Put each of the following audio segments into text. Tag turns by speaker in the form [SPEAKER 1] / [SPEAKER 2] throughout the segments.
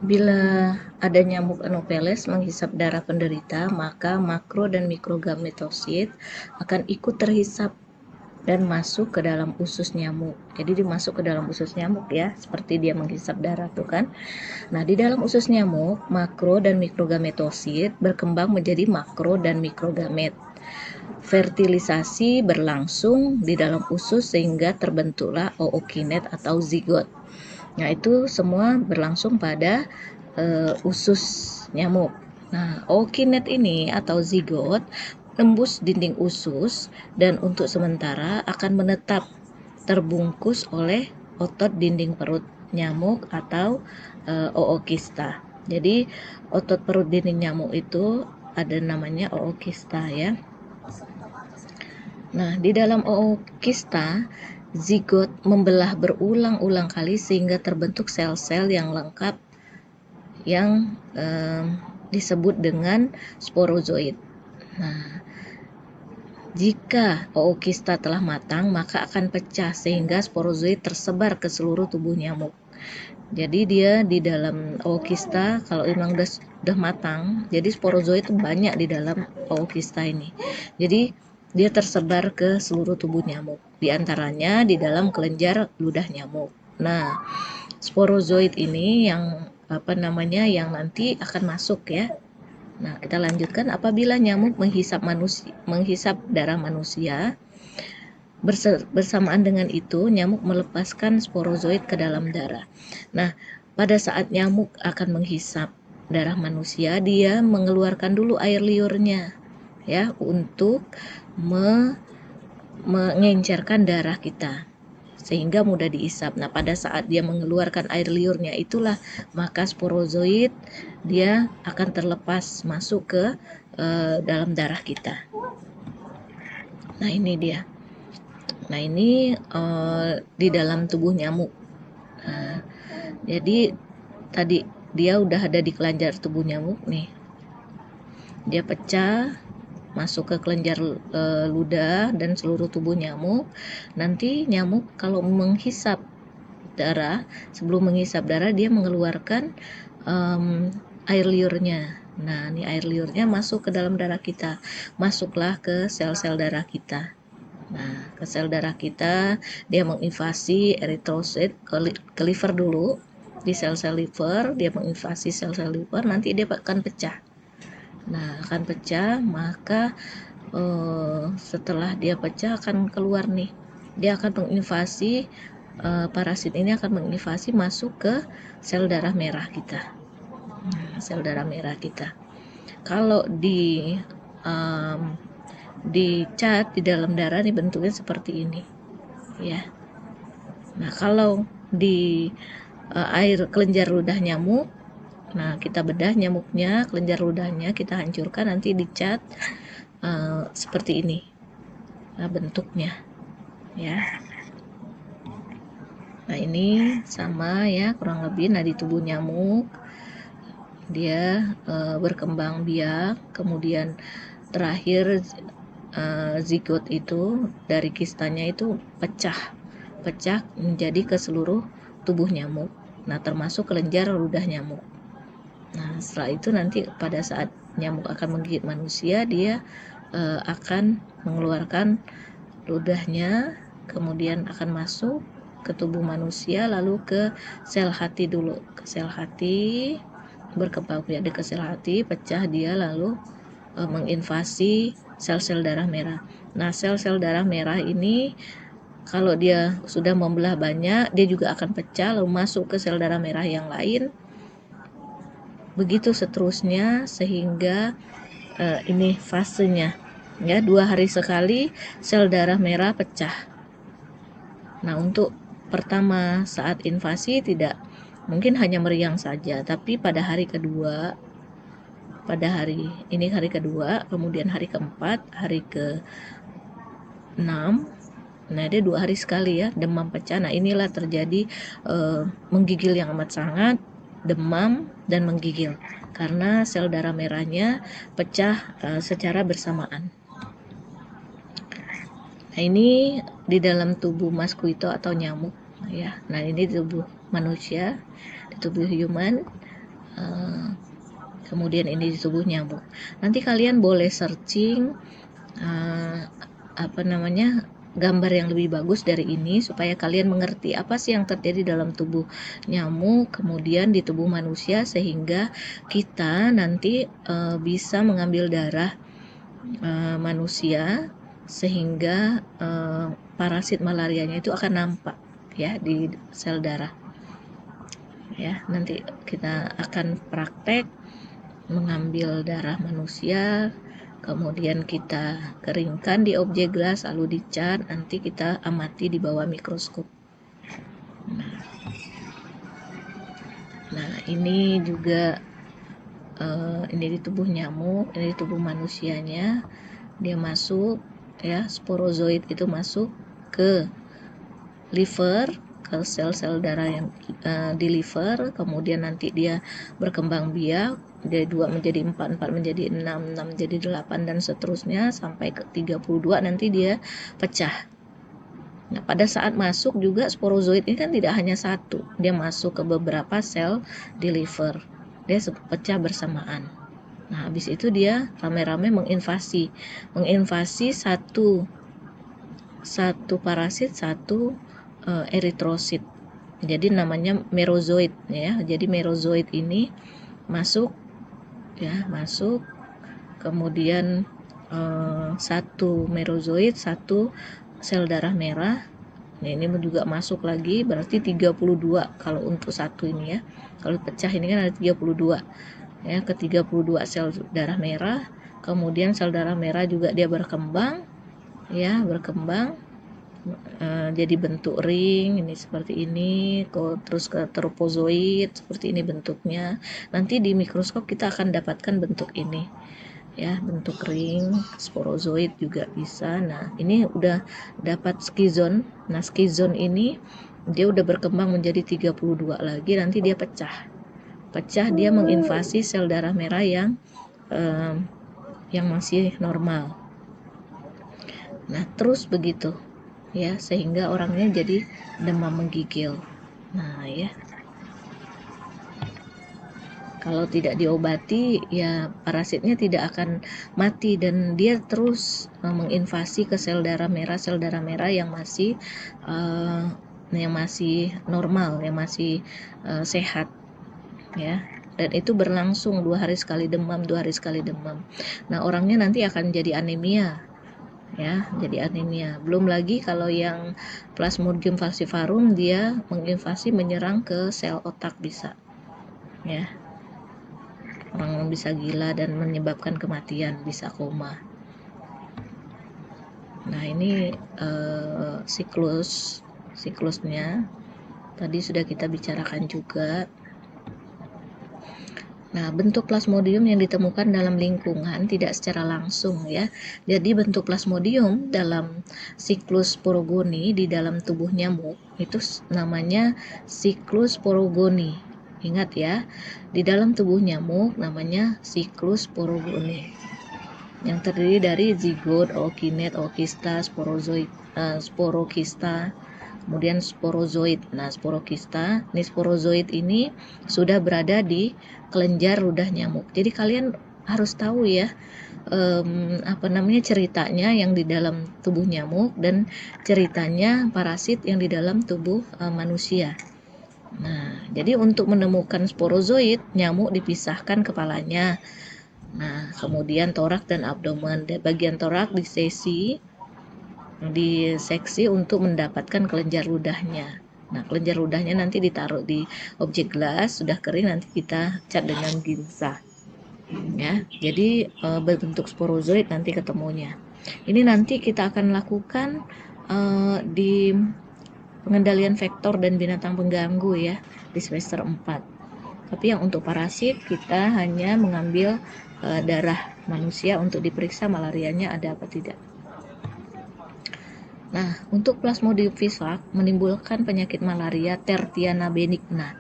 [SPEAKER 1] Bila ada nyamuk Anopheles menghisap darah penderita, maka makro dan mikrogametosit akan ikut terhisap dan masuk ke dalam usus nyamuk. Jadi dimasuk ke dalam usus nyamuk ya, seperti dia menghisap darah tuh kan. Nah, di dalam usus nyamuk, makro dan mikrogametosit berkembang menjadi makro dan mikrogamet. Fertilisasi berlangsung di dalam usus sehingga terbentuklah ookinet atau zigot. Nah, itu semua berlangsung pada usus nyamuk. Nah, ookinet ini atau zigot menembus dinding usus dan untuk sementara akan menetap terbungkus oleh otot dinding perut nyamuk atau ookista. Jadi, otot perut dinding nyamuk itu ada namanya ookista ya. Nah, di dalam ookista, zigot membelah berulang-ulang kali sehingga terbentuk sel-sel yang lengkap yang disebut dengan sporozoid. Nah, jika ookista telah matang, maka akan pecah sehingga sporozoid tersebar ke seluruh tubuh nyamuk. Jadi dia di dalam ookista kalau memang udah matang, jadi sporozoid itu banyak di dalam ookista ini. Jadi dia tersebar ke seluruh tubuh nyamuk, di antaranya di dalam kelenjar ludah nyamuk. Nah, sporozoid ini yang yang nanti akan masuk ya. Nah, kita lanjutkan. Apabila nyamuk menghisap darah manusia, bersamaan dengan itu nyamuk melepaskan sporozoid ke dalam darah. Nah, pada saat nyamuk akan menghisap darah manusia, dia mengeluarkan dulu air liurnya ya untuk mengencerkan darah kita sehingga mudah dihisap. Nah, pada saat dia mengeluarkan air liurnya itulah maka sporozoid dia akan terlepas masuk ke dalam darah kita. Nah, ini dia. Nah, ini di dalam tubuh nyamuk. Nah, jadi tadi dia udah ada di kelenjar tubuh nyamuk nih. Dia pecah masuk ke kelenjar ludah dan seluruh tubuh nyamuk. Nanti nyamuk kalau menghisap darah, sebelum menghisap darah dia mengeluarkan air liurnya. Nah, ini air liurnya masuk ke dalam darah kita, masuklah ke sel-sel darah kita. Nah, ke sel darah kita dia menginvasi eritrosit ke liver dulu. Di sel-sel liver dia menginvasi sel-sel liver, nanti dia akan pecah. Nah, akan pecah, maka setelah dia pecah akan keluar nih. Dia akan menginvasi parasit ini akan menginvasi masuk ke sel darah merah kita. Sel darah merah kita. Kalau dicat di dalam darah nih bentuknya seperti ini ya. Nah, kalau di air kelenjar ludah nyamuk, nah kita bedah nyamuknya, kelenjar ludahnya kita hancurkan, nanti dicat seperti ini. Nah, bentuknya ya. Nah, ini sama ya kurang lebih. Nah, di tubuh nyamuk dia berkembang biak, kemudian terakhir zigot itu dari kistanya itu pecah menjadi ke seluruh tubuh nyamuk. Nah, termasuk kelenjar ludah nyamuk. Nah, setelah itu nanti pada saat nyamuk akan menggigit manusia, dia akan mengeluarkan ludahnya, kemudian akan masuk ke tubuh manusia, lalu ke sel hati dulu, ke sel hati, berkembang biak ke sel hati, pecah dia lalu menginvasi sel-sel darah merah. Nah, sel-sel darah merah ini kalau dia sudah membelah banyak, dia juga akan pecah lalu masuk ke sel darah merah yang lain. Begitu seterusnya sehingga ini fasenya ya, 2 hari sekali sel darah merah pecah. Nah, untuk pertama saat invasi tidak mungkin hanya meriang saja, tapi pada hari kedua, kemudian hari keempat, hari ke-6, nah dia 2 hari sekali ya demam pecah. Nah, inilah terjadi menggigil yang amat sangat, demam dan menggigil karena sel darah merahnya pecah secara bersamaan. Nah, ini di dalam tubuh mosquito atau nyamuk ya. Nah, ini di tubuh manusia, di tubuh human. kemudian ini di tubuh nyamuk. Nanti kalian boleh searching gambar yang lebih bagus dari ini supaya kalian mengerti apa sih yang terjadi dalam tubuh nyamuk, kemudian di tubuh manusia, sehingga kita nanti bisa mengambil darah manusia sehingga parasit malarianya itu akan nampak ya di sel darah. Ya, nanti kita akan praktek mengambil darah manusia, kemudian kita keringkan di objek gelas, lalu dicat, nanti kita amati di bawah mikroskop. Nah ini juga ini di tubuh nyamuk, ini di tubuh manusianya, dia masuk ya, sporozoid itu masuk ke liver, ke sel-sel darah yang di liver, kemudian nanti dia berkembang biak dari 2 menjadi 4, 4 menjadi 6, 6 menjadi 8 dan seterusnya sampai ke 32 nanti dia pecah. Nah, pada saat masuk juga sporozoid ini kan tidak hanya satu, dia masuk ke beberapa sel di liver, dia pecah bersamaan. Nah, habis itu dia rame-rame menginvasi satu parasit, satu eritrosit. Jadi namanya merozoid ya. Jadi merozoid ini masuk, kemudian satu merozoid, satu sel darah merah. Nah, ini juga masuk lagi, berarti 32 kalau untuk satu ini ya. Kalau pecah ini kan ada 32 ya, ke 32 sel darah merah. Kemudian sel darah merah juga dia berkembang jadi bentuk ring ini seperti ini, terus ke tropozoid seperti ini bentuknya. Nanti di mikroskop kita akan dapatkan bentuk ini ya, bentuk ring, sporozoid juga bisa. Nah ini udah dapat skizon. Nah skizon ini dia udah berkembang menjadi 32 lagi, nanti dia pecah dia menginvasi sel darah merah yang masih normal. Nah terus begitu ya, sehingga orangnya jadi demam menggigil. Nah ya, kalau tidak diobati ya parasitnya tidak akan mati dan dia terus menginvasi ke sel darah merah yang masih normal, yang masih sehat ya. Dan itu berlangsung 2 hari sekali demam. Nah orangnya nanti akan jadi anemia ya, jadi anemia. Belum lagi kalau yang Plasmodium falciparum dia menginvasi menyerang ke sel otak bisa ya, orang bisa gila dan menyebabkan kematian, bisa koma. Nah ini siklusnya tadi sudah kita bicarakan juga. Nah, bentuk plasmodium yang ditemukan dalam lingkungan tidak secara langsung ya. Jadi bentuk plasmodium dalam siklus porogoni di dalam tubuh nyamuk itu namanya siklus porogoni. Ingat ya, di dalam tubuh nyamuk namanya siklus porogoni. Yang terdiri dari zigot, ookinet, ookista, sporokista, kemudian sporozoid. Nah, sporozoid ini sudah berada di kelenjar ludah nyamuk. Jadi kalian harus tahu ya ceritanya yang di dalam tubuh nyamuk dan ceritanya parasit yang di dalam tubuh manusia. Nah, jadi untuk menemukan sporozoid, nyamuk dipisahkan kepalanya. Nah, kemudian torak dan abdomen. Bagian torak diseksi untuk mendapatkan kelenjar ludahnya. Nah, kelenjar ludahnya nanti ditaruh di objek gelas, sudah kering nanti kita cat dengan ginza. Ya, jadi berbentuk sporozoid nanti ketemunya. Ini nanti kita akan lakukan di pengendalian vektor dan binatang pengganggu ya di semester 4. Tapi yang untuk parasit kita hanya mengambil darah manusia untuk diperiksa malarianya ada apa tidak. Nah, untuk Plasmodium vivax menimbulkan penyakit malaria tertiana benigna.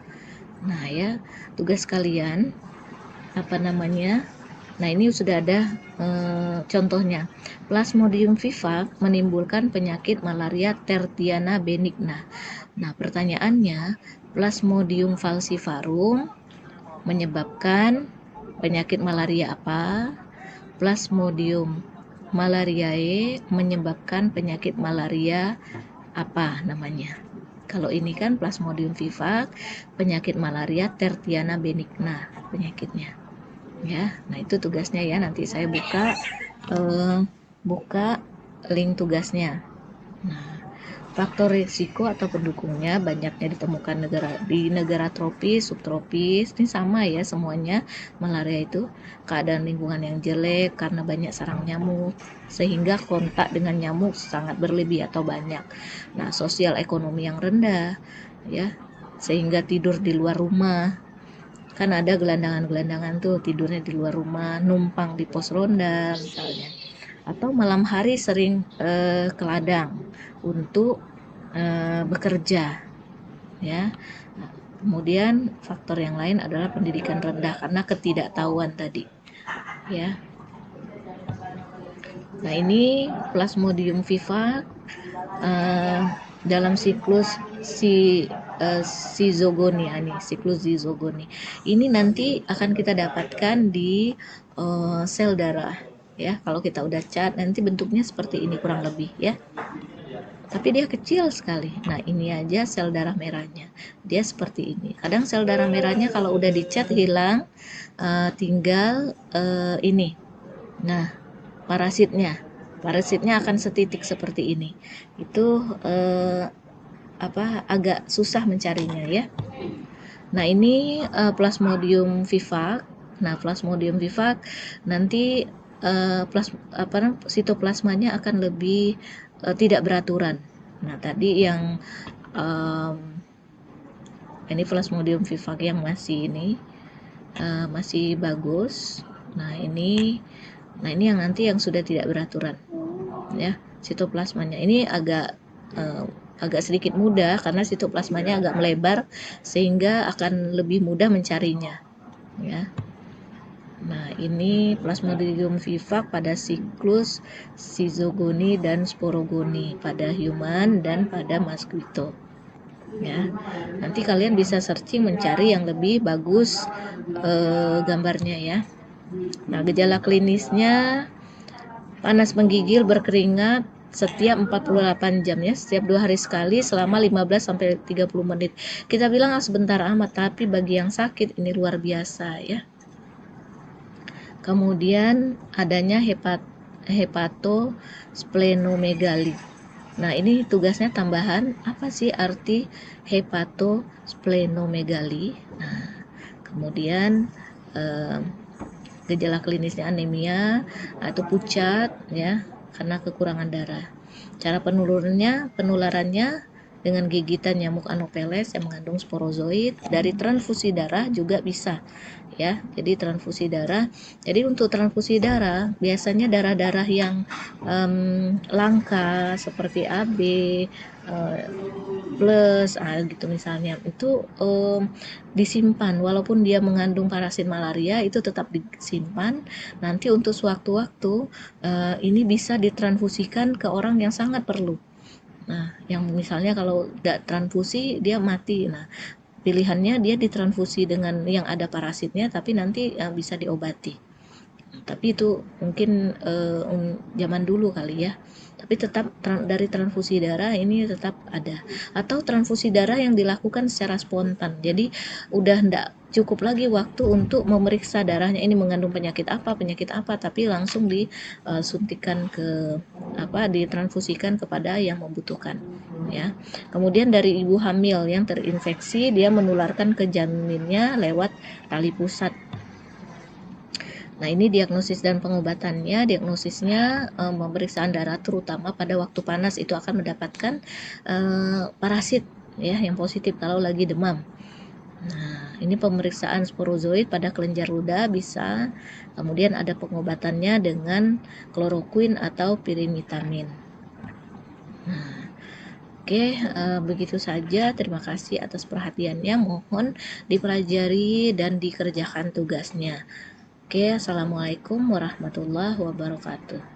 [SPEAKER 1] Nah, ya, tugas kalian Nah, ini sudah ada contohnya. Plasmodium vivax menimbulkan penyakit malaria tertiana benigna. Nah, pertanyaannya, Plasmodium falciparum menyebabkan penyakit malaria apa? Plasmodium malariae menyebabkan penyakit malaria apa namanya? Kalau ini kan Plasmodium vivax, penyakit malaria tertiana benigna penyakitnya. Ya, nah itu tugasnya ya. Nanti saya buka link tugasnya. Nah, faktor risiko atau pendukungnya banyaknya ditemukan di negara tropis, subtropis. Ini sama ya semuanya. Malaria itu keadaan lingkungan yang jelek karena banyak sarang nyamuk, sehingga kontak dengan nyamuk sangat berlebih atau banyak. Nah, sosial ekonomi yang rendah ya, sehingga tidur di luar rumah. Kan ada gelandangan-gelandangan tuh tidurnya di luar rumah, numpang di pos ronda misalnya. Atau malam hari sering ke ladang untuk bekerja ya. Nah, kemudian faktor yang lain adalah pendidikan rendah karena ketidaktahuan tadi ya. Nah, ini Plasmodium vivax dalam siklus zigoni, siklus zigoni. Ini nanti akan kita dapatkan di sel darah ya. Kalau kita udah cat nanti bentuknya seperti ini kurang lebih ya. Tapi dia kecil sekali. Nah, ini aja sel darah merahnya. Dia seperti ini. Kadang sel darah merahnya kalau udah dicat hilang, tinggal ini. Nah, parasitnya akan setitik seperti ini. Itu agak susah mencarinya ya. Nah, ini Plasmodium vivax. Nah, Plasmodium vivax nanti sitoplasmanya akan lebih tidak beraturan. Nah, tadi yang ini Plasmodium vivax yang masih bagus. Nah, ini yang nanti yang sudah tidak beraturan ya. Sitoplasmanya ini agak sedikit mudah karena sitoplasmanya agak melebar sehingga akan lebih mudah mencarinya ya. Nah, ini Plasmodium vivax pada siklus zigoni dan sporogoni pada human dan pada mosquito ya. Nanti kalian bisa searching mencari yang lebih bagus gambarnya ya. Nah, gejala klinisnya panas menggigil, berkeringat setiap 48 jam ya, setiap 2 hari sekali selama 15 sampai 30 menit. Kita bilang sebentar amat, tapi bagi yang sakit ini luar biasa ya. Kemudian adanya hepatosplenomegali. Nah, ini tugasnya tambahan. Apa sih arti hepatosplenomegali? Nah, kemudian gejala klinisnya anemia atau pucat ya karena kekurangan darah. Cara penularannya dengan gigitan nyamuk Anopheles yang mengandung sporozoid. Dari transfusi darah juga bisa ya. Jadi transfusi darah. Jadi untuk transfusi darah biasanya darah-darah yang langka seperti AB plus gitu misalnya, itu disimpan walaupun dia mengandung parasit malaria, itu tetap disimpan. Nanti untuk sewaktu-waktu ini bisa ditransfusikan ke orang yang sangat perlu. Nah, yang misalnya kalau tidak transfusi dia mati. Nah, pilihannya dia ditransfusi dengan yang ada parasitnya tapi nanti bisa diobati. Tapi itu mungkin zaman dulu kali ya. Tapi tetap dari transfusi darah ini tetap ada. Atau transfusi darah yang dilakukan secara spontan. Jadi udah enggak cukup lagi waktu untuk memeriksa darahnya ini mengandung penyakit apa, tapi langsung disuntikan ditransfusikan kepada yang membutuhkan ya. Kemudian dari ibu hamil yang terinfeksi, dia menularkan ke janinnya lewat tali pusat. Nah, ini diagnosis dan pengobatannya. Diagnosisnya pemeriksaan darah terutama pada waktu panas itu akan mendapatkan parasit ya yang positif kalau lagi demam. Nah, ini pemeriksaan sporozoid pada kelenjar ludah bisa. Kemudian ada pengobatannya dengan kloroquine atau pirimetamin. Nah, oke, begitu saja. Terima kasih atas perhatiannya. Mohon dipelajari dan dikerjakan tugasnya. Oke, assalamualaikum warahmatullahi wabarakatuh.